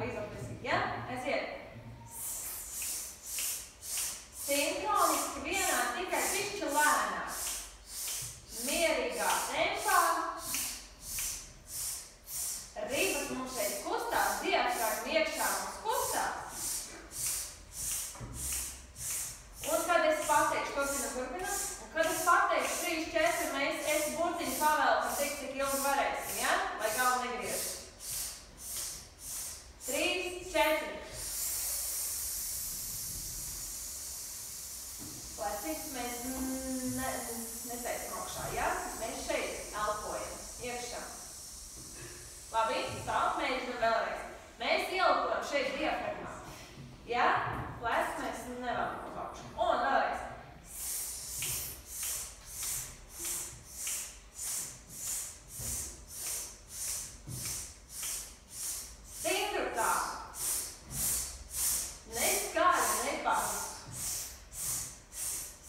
kā izapnesīt, ja? Aiziet. Sinhroniski vienā, tikai pišķi lēnāk. Mierīgā tempā. Ribas mums šeit kustās, diafragma iekšā mums kustās. Un kad es pateikšu, turpinam, un kad es pateikšu 3, 4, es burtiņu pavēlkam tik, cik ilgi varēsim, ja? Lai galvu negriež. 3, 4. Plecīs mēs netaisam augšā, ja? Mēs šeit elpojam, iekšā. Labi, stāv, mēģinam vēlreiz. Mēs ielpojam šeit diafragmā. Ja? Plecs mēs nevēlam uz augšu. Un vēlreiz. Stingru tā. Neskaļi, nepārst.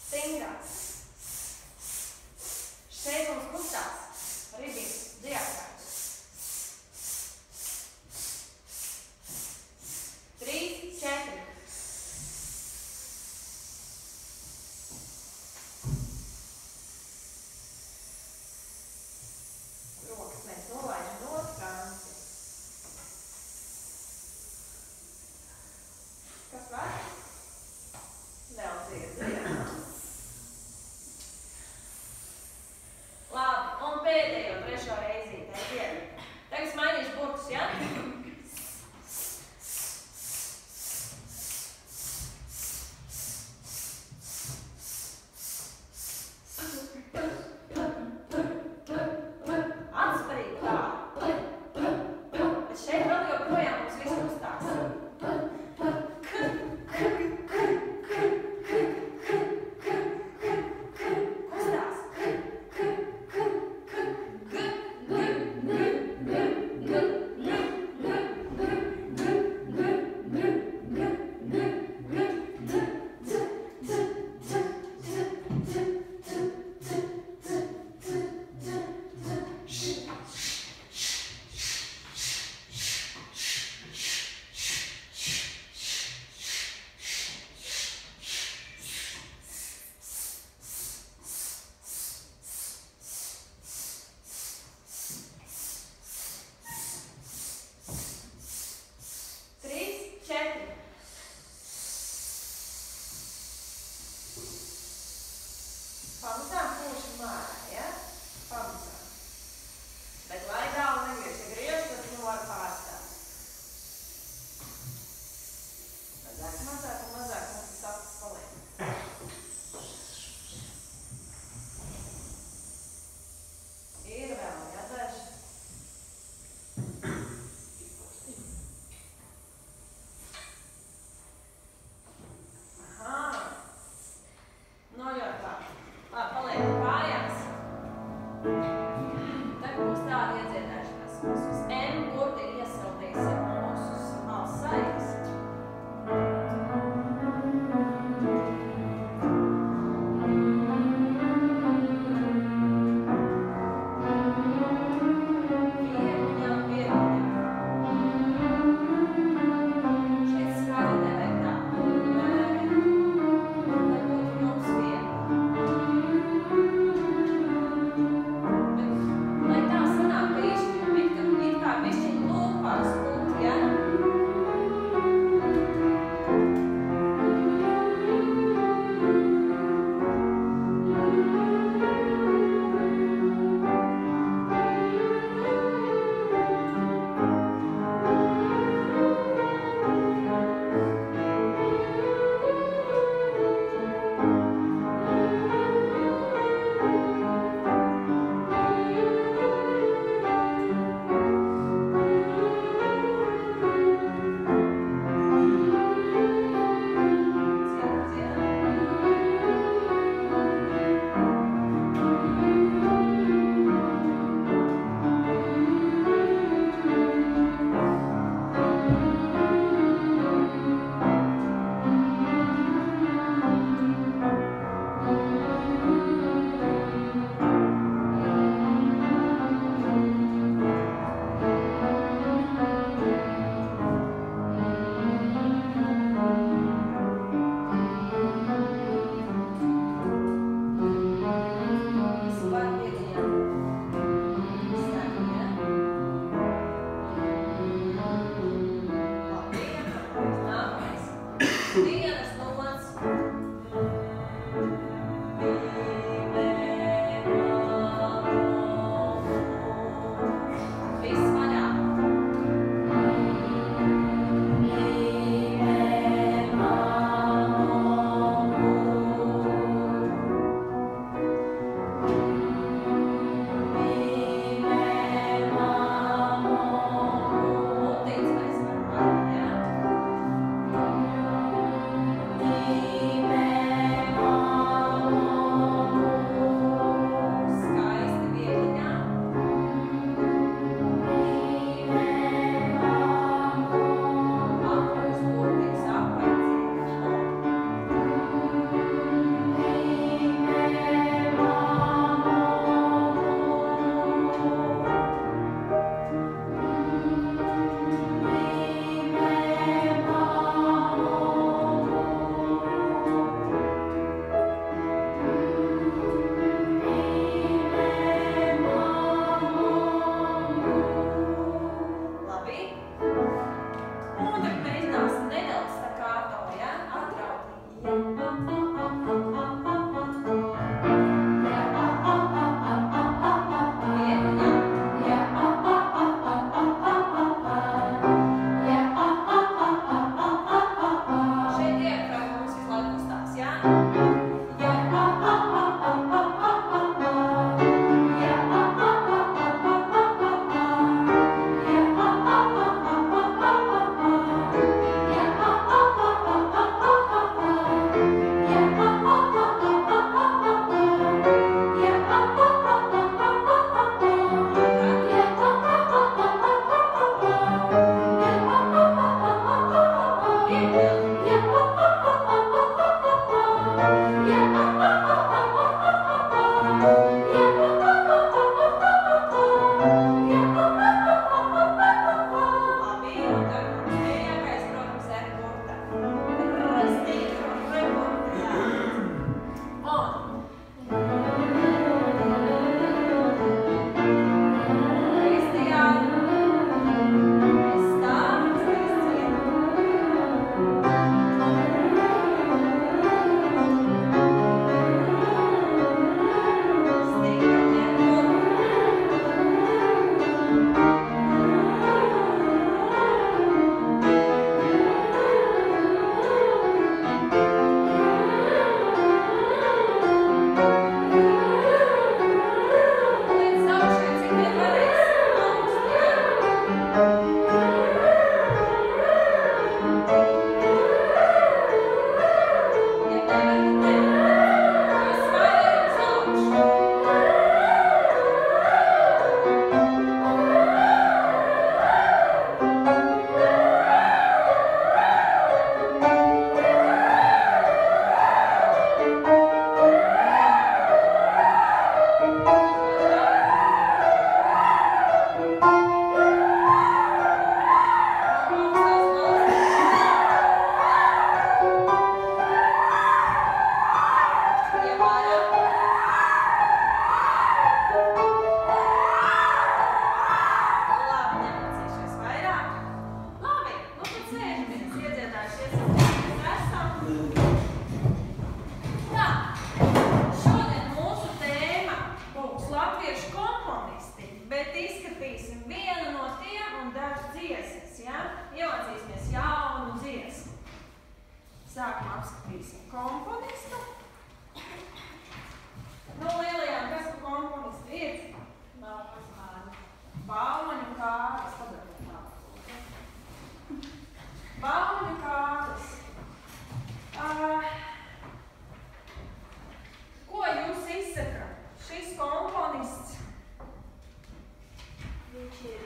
Stingrāk. Šeit mums kustās ribīgs, diafragma. 3, 4. Rokas mēs nolaidam no kanti. Kas vēl? Vēl dzirdējām. Labi, un pēdējo trešo reizīti. Aiziet. Tagad es mainīšu burtus, ja? Atsparīgi tā. Bet šeit vēl joprojām mums viss kustās. Jā, šodien mūsu tēma būs latviešu komponisti, bet izskatīsim vienu no tiem un dažas dziesmas, ja? Iemācīsimies jaunu dziesmu. Sākumā apskatīsim komponistu. No lielajām, kas par komponistu ir? Baumaņu Kārlis. Baumaņu Kārlis. Ko jūs izsakat? Šis komponists? Viņš ir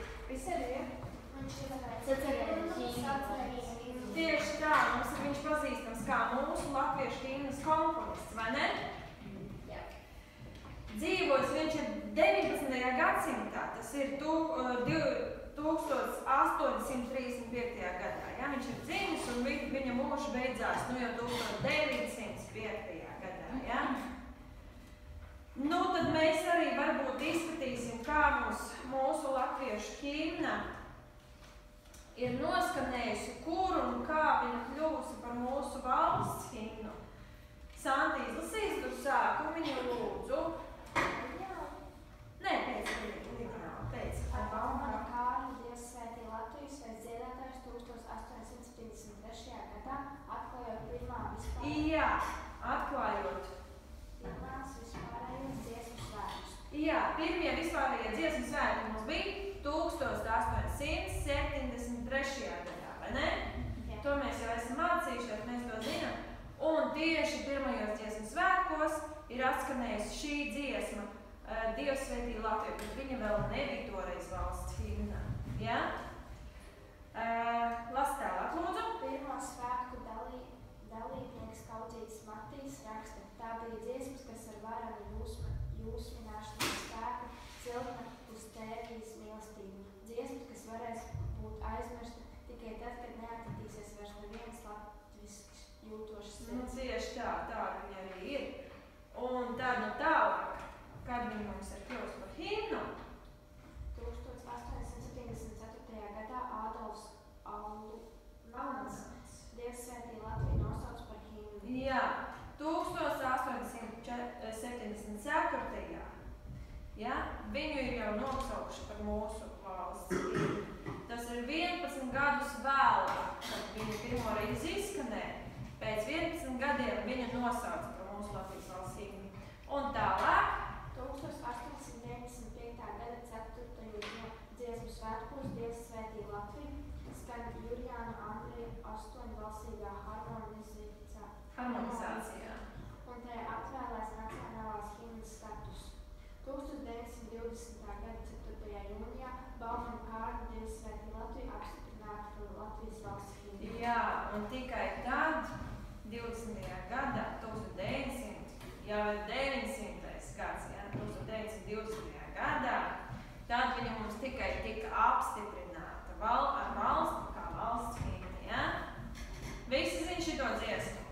Tieši tā, mums ir viņš pazīstams kā mūsu latviešu himnas komponists, vai ne? Jā. Dzīvojis viņš ir 19. gadsimtā, tas ir 1835. gadā. Ja? Viņš ir dzimis un viņa mūžs beidzās jau 1905. gadā. Ja? Nu, tad mēs arī varbūt izskatīsim, kā mūsu latviešu himna ir noskanējusi, kur un kā viņa kļūsi par mūsu valsts himnu. Santi izlasīs tur sākumu, viņa lūdzu. Nē, pēc. Baumaņu Kārļa Dievs svētī Latviju sveic dziedātājs 1873. gadā, atklājot pirmā vispār... Jā, atklājot. Pirmās vispārējos dziesmu svētus. Jā, pirmie vispārējie dziesmu svēti mums bija 1873. gadā, vai ne? Jā. To mēs jau esam mācījušies, mēs to zinām. Un tieši pirmajos dziesmu svētkos ir atskanējusi šī dziesma Dievs svētī Latviju, bet viņa vēl nebija toreiz valsts himna. Ja? Las tālāk, lūdzu. Pirmo svētku dalībnieks Kaudzītis Matīs raksta, tā bija dziesmas, kas ar varanu jūsmināšanas spēku ciltna uz tēvijas mīlestību. Dziesmas, kas varēs būt aizmirsta tikai tad, kad neatradīsies vairs neviens latvisks jūtošs sirds. Tieši tā viņa arī ir. Un tad no tālāk, kad viņi mums ir kļūst par himnu? 1874. gadā Ādolfs Almans Dievs svētī Latviju nosauc par himnu. Jā, 1874. Ja, viņu ir jau nosaukuši par mūsu valsts himnu. Tas ir 11 gadus vēlāk, kad viņa pirmo reizi izskanēja. Pēc 11 gadiem viņa nosauca par mūsu Latvijas valsts himnu. Un tālāk 1895. gada 4. dziesmu svētkos Dievs svētī Latviju skan Jurijāna Andreja 8-balsīgā harmonizācijā. Un te atvēlēts nacionālās himnas status. 1920. gada 4. jūnijā Baumaņu Kārļa Dievs svētī Latviju apstiprināta par Latvijas valsts himnu. Jā, un tikai tad, 20. gadā, 1900, jau ir 900. gads, ja, 1920. gadā, tad viņa mums tikai tika apstiprināta ar valsts kā valsts himna, ja? Visi zin šito dziesmu?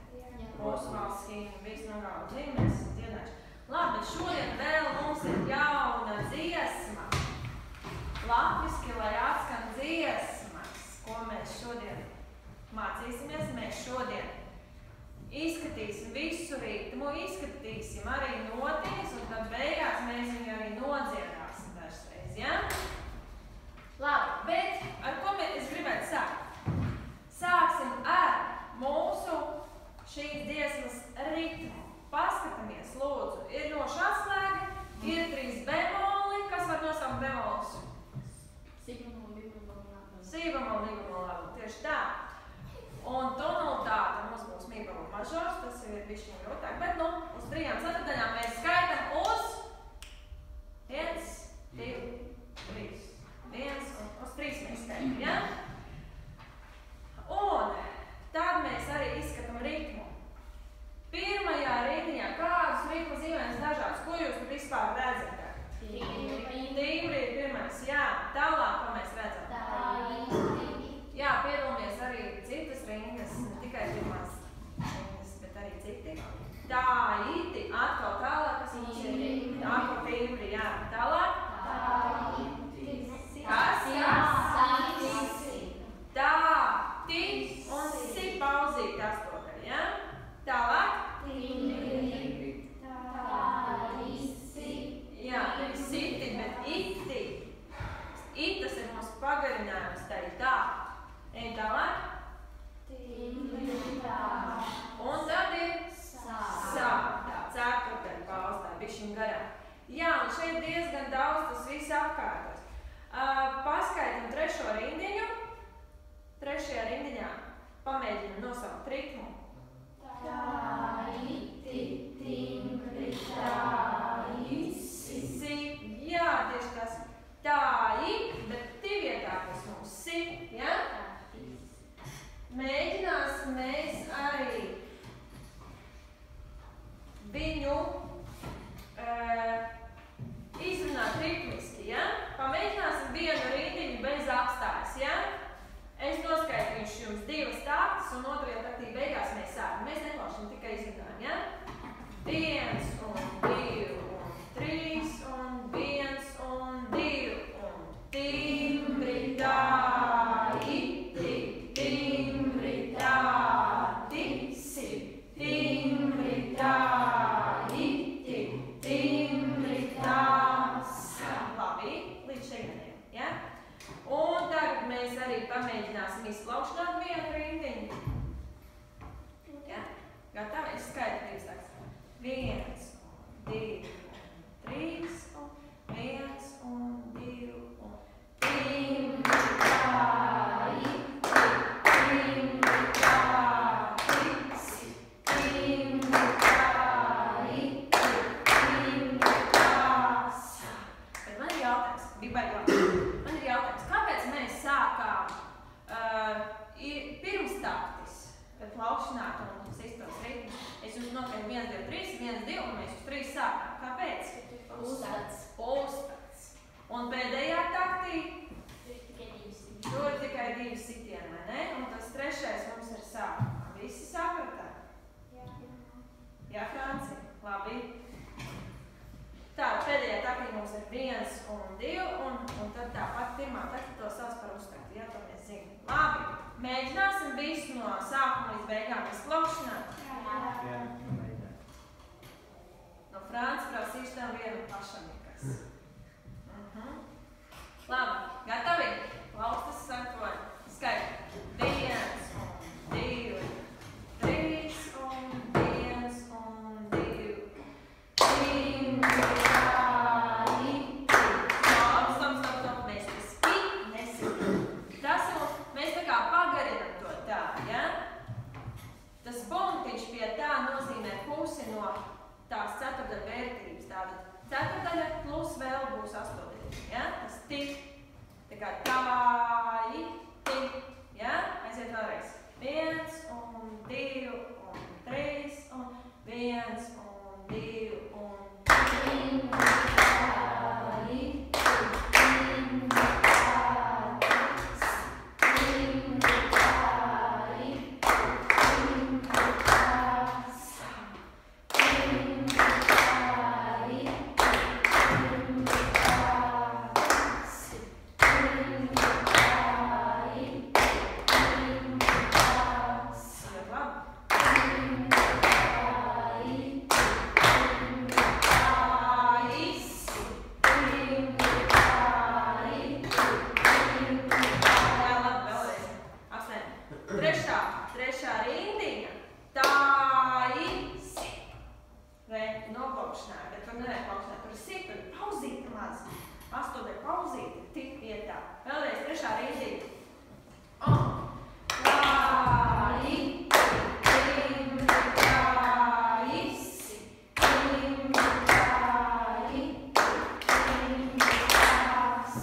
Mūsu valsts himna, visi no galva zin, mēs esam dziedājuši. Labi, bet šodien vēl mums ir jauna dziesma. Latviski, lai atskan dziesmas, ko mēs šodien mācīsimies, mēs šodien izskatīsim visu ritmu, izskatīsim arī notiņas, un tad beigās mēs viņu arī nodziedāsim dažreiz, ja? Labi, bet ar ko es gribētu sākt? Sāksim ar mūsu šīs dziesmas ritmu. Paskatāmies, lūdzu, ir noša atslēga, ir 3 bemoli, kas var nosaukt bemolus? Sībemola, tieši tā. Un tonalitāte mums būs mi-bemola mažors, tas jau ir bišķiņ grūtāk, bet uz 3 ceturtdaļām mēs skaitam uz 1, 2, 3. 1 un uz 3 mēs skaitam, ja? Un tad mēs arī izskatām ritmu. Pirmajā ritmiņā kādus ritmu zīmēs dažāds, ko jūs tur vispār redzat? Tīmri ir pirmais, jā. Tālāk, ko mēs redzam? Jā, piedalāmies arī citas rindas, ne tikai pirmās rindas, bet arī citi. Tā, iti, atkal tālāk, kas mums ir atkal tīmri, jā. Tālāk? Kas? Tā, ti un si pauzīt astotā, jā? Pamēģinam nosaukt ritmu. Tai, timbri, taisi. Si, jā, tieši tas. Tai, bet ti vietā būs mums si, ja? Mēģināsim mēs arī viņu izrunāt ritmiski, ja? Pamēģināsim vienu rindiņu bez apstājas, ja? Es noskaitīšu jums 2 taktus un 2. taktī beigās mēs sākam. Mēs neklaušam, tikai izrunājam, ja? 1 un 2 un 3 un 1 un 2 un timbri tāi, timbri tādi, si, timbri tādi, timbri tās. Labi, līdz šeit, ja? Un tagad mēs arī pamēģināsim izplaukšanāt vienu rindiņu. Ja? Gatavi? Es skaitu 2 taktus. 1 un 2 un 3 un 1 un 2 un timbri tāi, timbri tādi, si, timbri tādi, timbri tās. Bet man ir jautājums, bija baigi jautājums. Man ir jautājums, kāpēc mēs sākām pirmstaktis, kad plaukšanāt un sistos ritmus? Es jums nokaitu 1, 2, 3, 1, 2 un mēs uz 3 sākām. Kāpēc? Uzstats. Un pēdējā taktī? Tur ir tikai 2 sitieni, vai ne? Un tas 3. mums ir sākumā. Visi sapratā? Jā, Franci? Labi. Tā, pēdējā taktī mums ir 1 un 2, un tad tāpat pirmā takta to sauc par uztakti, jā, to mēs zinām. Labi, mēģināsim visu no sākuma līdz beigām izplaukšanāt. Jā. No Franci prasīšu tev vienu pašam nekas. Labi, gatavi? Klaustas sakoļ. Skaidri. 1 un 2, 3 un 1 un 2. Timbri tāi, Stop. Mēs nesim. Tas jau, mēs tā kā pagarinam to tā, ja? Tas punktiņš pie tā nozīmē pusi no tās ceturtdaļa vērtības. Tātad ceturtdaļa plus vēl būs 8, ja? Tas tik. Tā kā tāi, tik, ja? Aiziet vēlreiz. 1 un 2 un 3 un 1 un 2 un timbri tāi, timbri tādi, timbri tāi, timbri tās, timbri tāi, timbri tās, timbri tāi, timbri tās. Trešā rindiņa. Tāisi. Vai noplaukšanāja, bet tur nevar plaukšanāt. Tur ir sīk, tur pauzīta maz. 8. pauzīta tik vietā. Vēlreiz trešā rindiņa. Tāi, timbri tāisi, timbri tāi, timbri tās,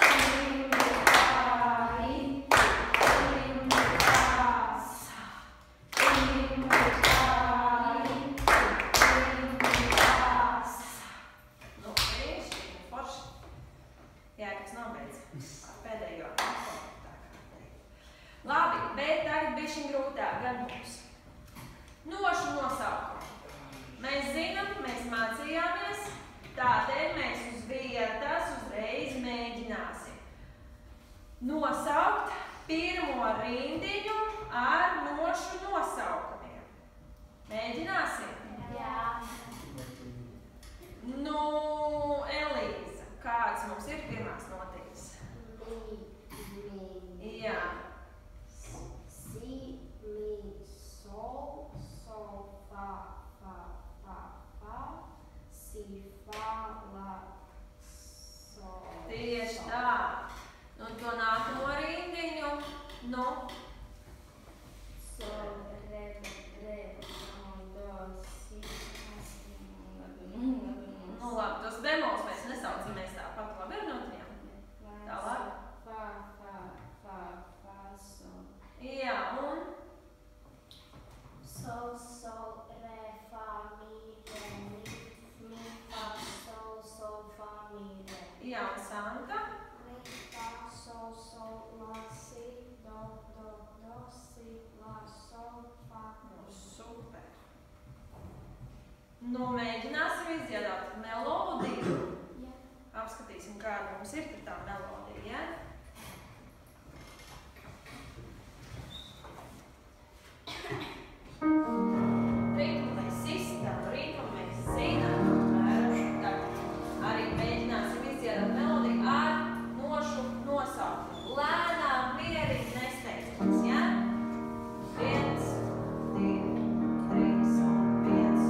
timbri tāi, timbri tās, timbri tāi, timbri tās. Nu, brīnišķīgi, forši. Jā, kas nav beidz ar pēdējo. Labi, bet tagad bišķiņ grūtāk gan mums. Nošu nosaukumu. Mēs zinām, mēs mācījāmies, tādēļ mēs uz vietas uzreiz mēģināsim nosaukt pirmo rindiņu ar nošu nosaukumiem. Mēģināsim? Jā. Nu, Elīza, kāds mums ir pirmās notiņas? Jā. Si, mi, sol, fa, si, fa, la, sol. Tieši tā. Nu, to nākamo rindiņu, nu, sol, re, do, si, Nu labi, tos bemols mēs nesaucamies tāpat, labi ar notajām? Tālāk? Fa, sol. Jā, un? Sol, re, fa, mi, fa, sol, fa, mi, re. Jā, un Santa? Mi, fa, sol, la, si, do, si, la, sol, fa, mi. Super. Nu, mēģināsim izdziedāt melodiju. Jā. Apskatīsim, kāda mums ir tā melodija, ja? Ritmu mēs sistēmu, ritmu mēs zinām, tad arī mēģināsim izdziedāt melodiju ar nošu nosaukumu. Lēnām, mierīgi, nesteidzamies, ja? 1, 2, 3 un 1,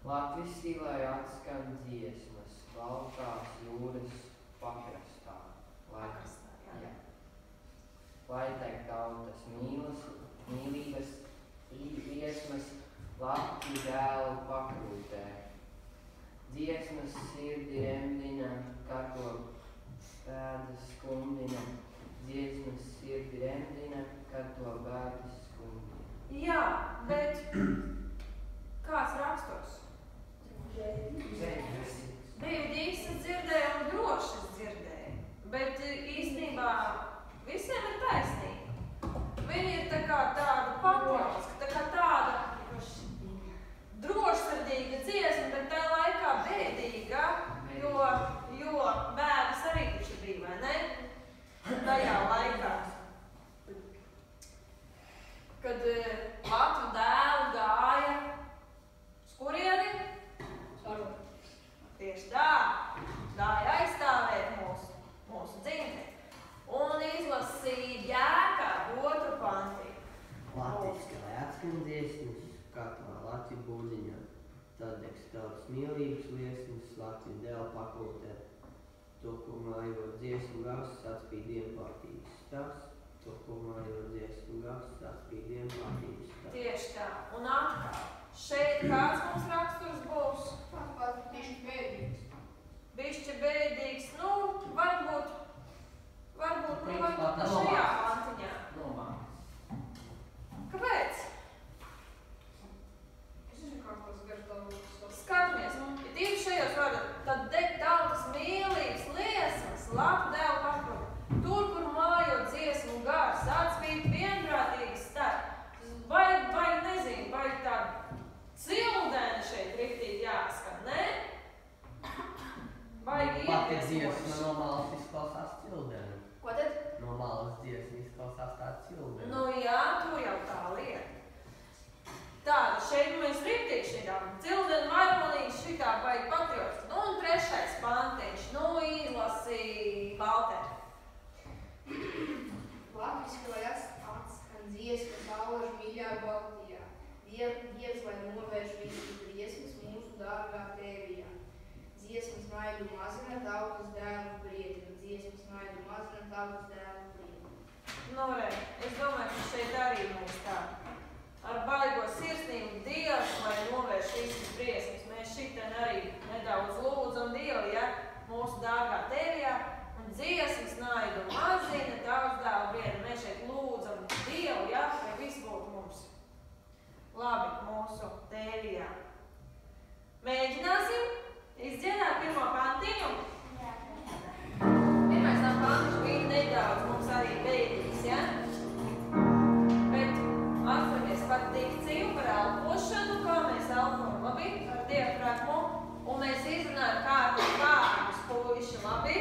Latvijas stilai atskan dziesmas, laukās jūras pakrastā. Lai tek tautas mīlības liesmas Latviju dēlu pakrūtē. Dziesmas sirdi remdina, kato pēdas skumdina. Dziesmas sirdi remdina, kato pēdas skumdina. Jā, bet kāds raksturs? Brīvdīgs es dzirdēju un drošs es dzirdēju, bet īstenībā visiem ir taisnība. Viņi ir tā kā tāda paklauska, tā kā tāda drošsirdīga dziesma, bet tā laikā bēdīga, jo bēdas arī taču bija, vai ne? Tajā laikā. Kad Latvu dēlu gāja uz kurieni? Tieši tā, gāja aizstāvēt mūsu dzimteni un izlasīja Jēkabu 2. pantību. Latviski, lai atskan dziesmas, katlā Latviju būdiņā, tad deks tautas mīlības liesmas, Latviju dēlu paklūtē. To, ko mājot dziesmu gavs, atspīd vienpārtības stāsts. To, ko mājot dziesmu gavs, atspīd vienpārtības stāsts. Tieši tā, un atkal, šeit kāds mums raksturs būs? Bišķi bēdīgs, nu, varbūt šajā pantiņā. Kāpēc? Skatāmies, ja tīri šajos vārdos, tad deg tautas mīlības liesmas, Latvu dēlu paklūtē. Tur, kur mājot dziesmu gars, atspīd vienprātīgi starp. Vai nezinu, vai tāda cildēna šeit riktīgi jāskan, ne? Vai Pati dziesma no malas izklausās cildēna. Ko tad? No malas dziesma mūsu tēvijā. Mēģināsim izdziedāt pirmo pantiņu. Pirmais tam pantiņš bija nedaudz mums arī bēdīgs, ja? Bet atceramies par dikciju, par elpošanu, kā mēs elpojam, labi, ar diafragmu. Un mēs izrunājam kārtu vārdus, puiši, labi.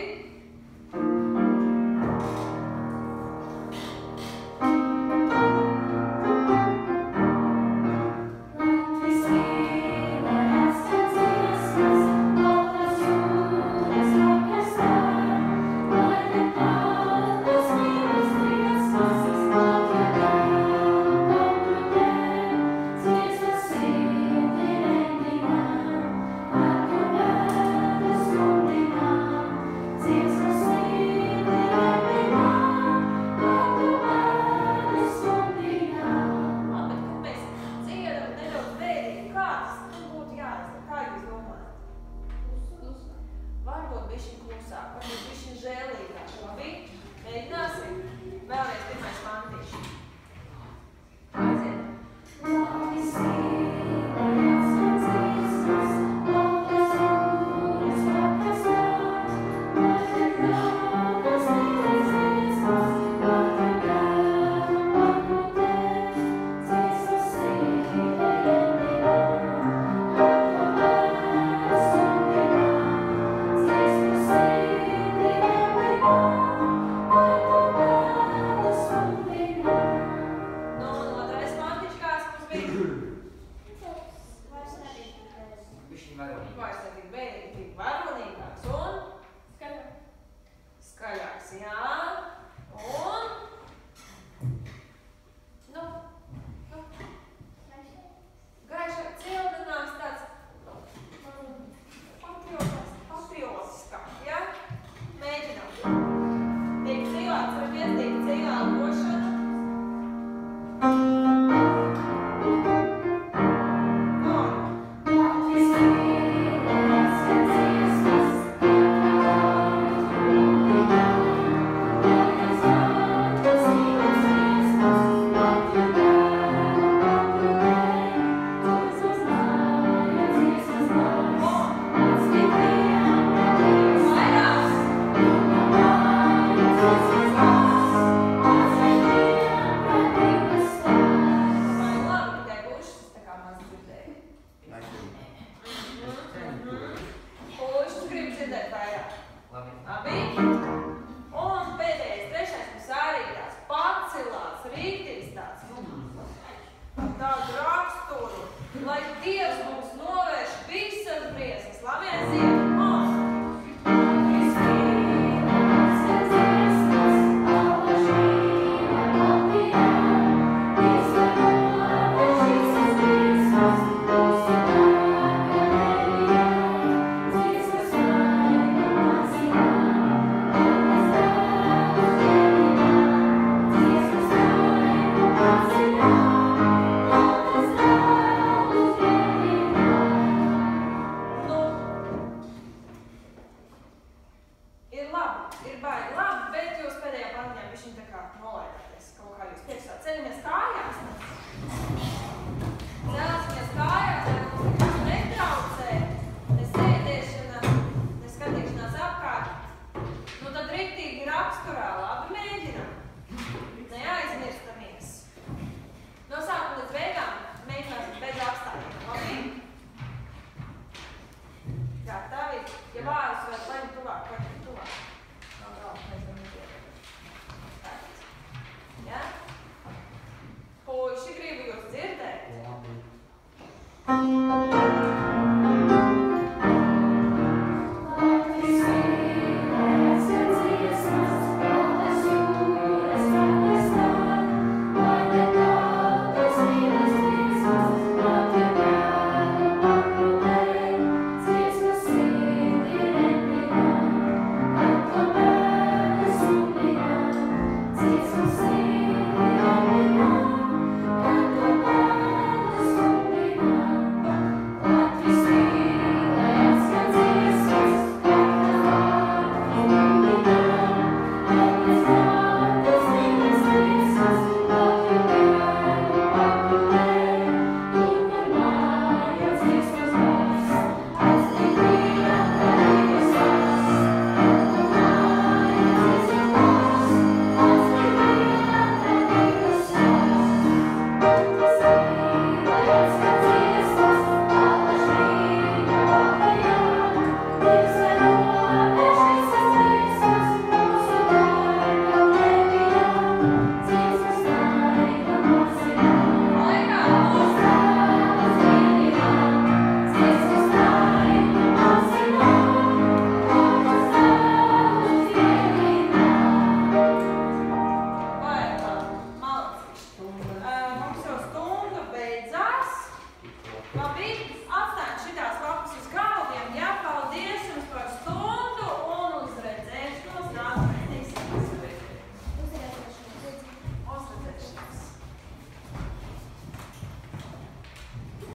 Dievs mums